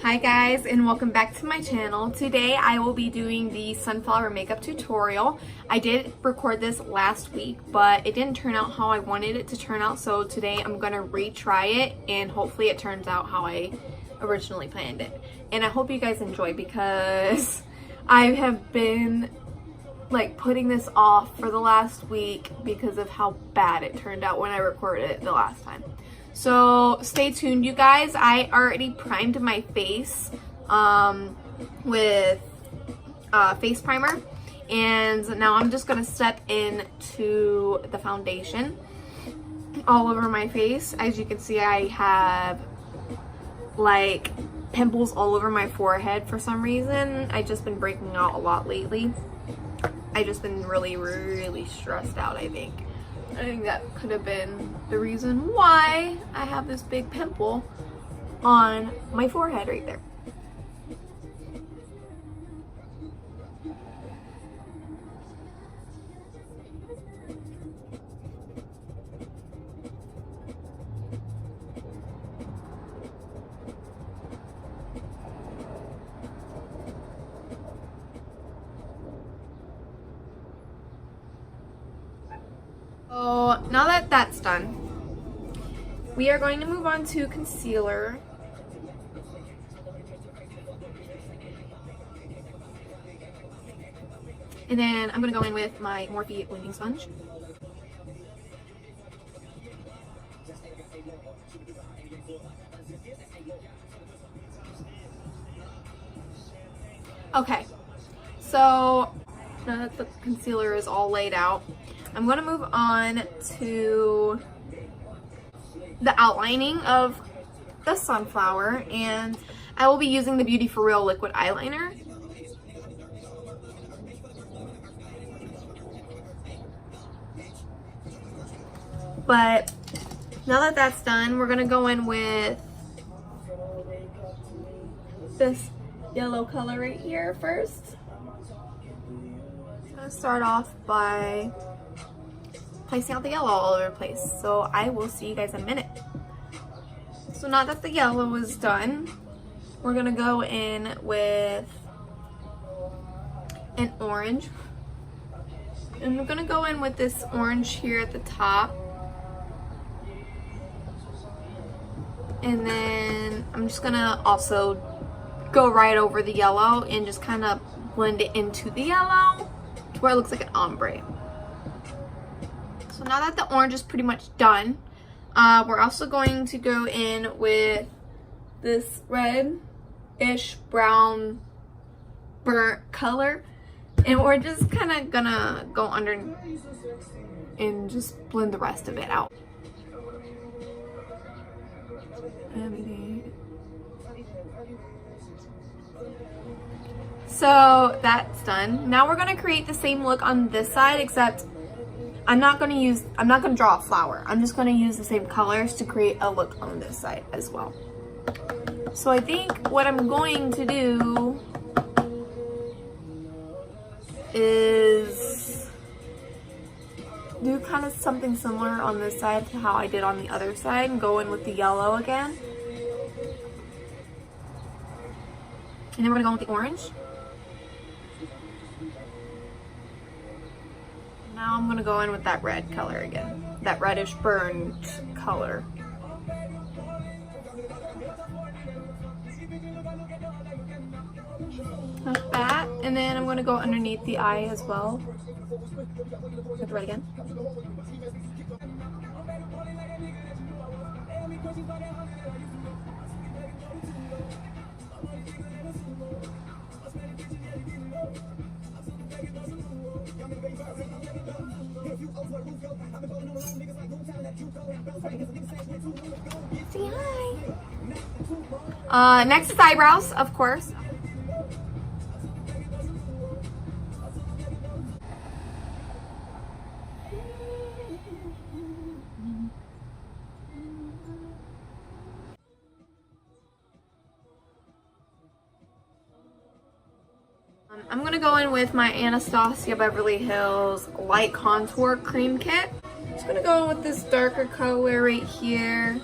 Hi guys, and welcome back to my channel. Today I will be doing the sunflower makeup tutorial. I did record this last week, but it didn't turn out how I wanted it to turn out, so today I'm gonna retry it and hopefully it turns out how I originally planned it. And I hope you guys enjoy because I have been like putting this off for the last week because of how bad it turned out when I recorded it the last time. So stay tuned, you guys. I already primed my face with face primer, and now I'm just gonna step into the foundation all over my face. As you can see, I have like pimples all over my forehead for some reason. I've just been breaking out a lot lately. I've just been really stressed out, I think that could have been the reason why I have this big pimple on my forehead right there. So now that that's done, we are going to move on to concealer. And then I'm going to go in with my Morphe blending sponge. Okay, so now that the concealer is all laid out, I'm going to move on to the outlining of the sunflower, and I will be using the Beauty For Real liquid eyeliner. But now that that's done, we're going to go in with this yellow color right here first. I'm going to start off by placing out the yellow all over the place. So I will see you guys in a minute. So now that the yellow is done, we're gonna go in with an orange. And we're gonna go in with this orange here at the top. And then I'm just gonna also go right over the yellow and just kind of blend it into the yellow to where it looks like an ombre. So now that the orange is pretty much done, we're also going to go in with this red-ish brown burnt color, and we're just kind of gonna go under and just blend the rest of it out. So that's done. Now we're gonna create the same look on this side, except I'm not gonna draw a flower. I'm just gonna use the same colors to create a look on this side as well. So I think what I'm going to do is do kind of something similar on this side to how I did on the other side and go in with the yellow again. And then we're gonna go in with the orange. Now I'm gonna go in with that red color again, that reddish burnt color. Like that, and then I'm gonna go underneath the eye as well. With the red again. Say hi. Next is eyebrows, of course. I'm gonna go in with my Anastasia Beverly Hills Light Contour Cream Kit. Just gonna go with this darker color right here.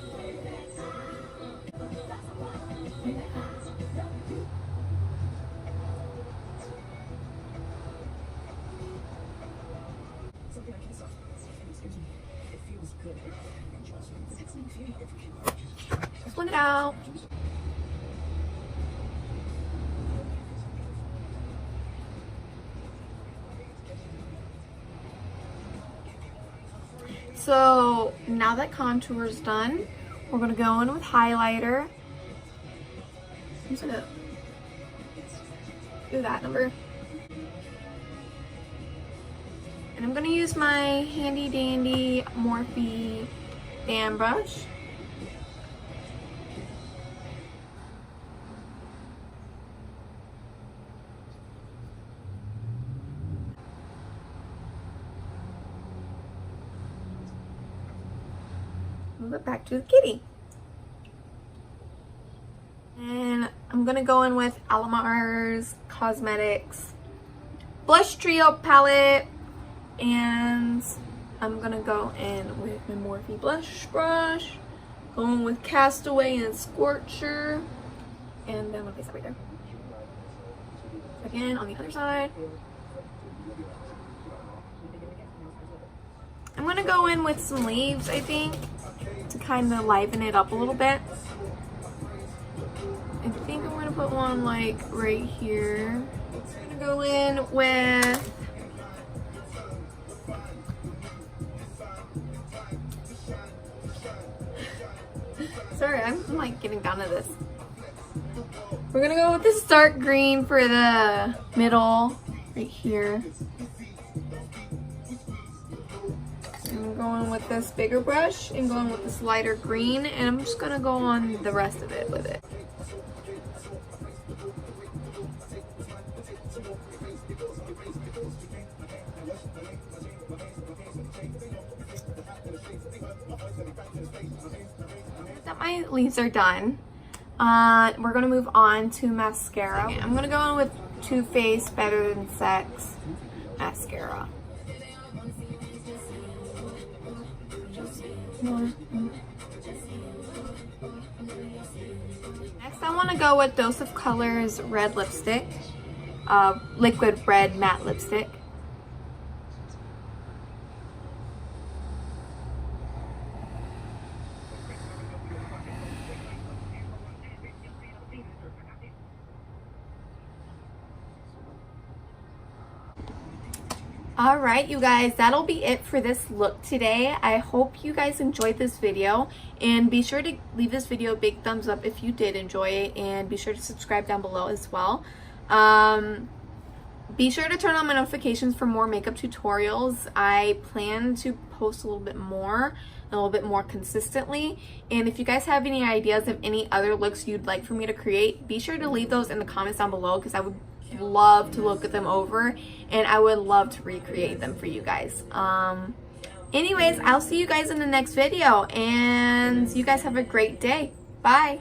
it out. So now that contour is done, we're gonna go in with highlighter. I'm just gonna do that number. And I'm gonna use my handy dandy Morphe fan brush. Move it back to the kitty. And I'm gonna go in with Alamar's Cosmetics Blush Trio palette, and I'm gonna go in with my Morphe blush brush, going with Castaway and Scorcher, and then I'm gonna place that right there. Again on the other side. I'm gonna go in with some leaves, I think, to kind of liven it up a little bit. I think I'm gonna put one like right here. I'm gonna go in with sorry, I'm like getting down to this. We're gonna go with this dark green for the middle right here. I'm going with this bigger brush and going with this lighter green, and I'm just gonna go on the rest of it with it. That my leaves are done. We're gonna move on to mascara. Okay, I'm gonna go in with Too Faced Better Than Sex mascara. Next, I want to go with Dose of Colors red lipstick, liquid red matte lipstick. Alright, you guys, that'll be it for this look today. I hope you guys enjoyed this video, and be sure to leave this video a big thumbs up if you did enjoy it, and be sure to subscribe down below as well. Be sure to turn on my notifications for more makeup tutorials. I plan to post a little bit more consistently, and if you guys have any ideas of any other looks you'd like for me to create, be sure to leave those in the comments down below, because I would love to look at them over, and I would love to recreate them for you guys. Anyways, I'll see you guys in the next video, and you guys have a great day. Bye.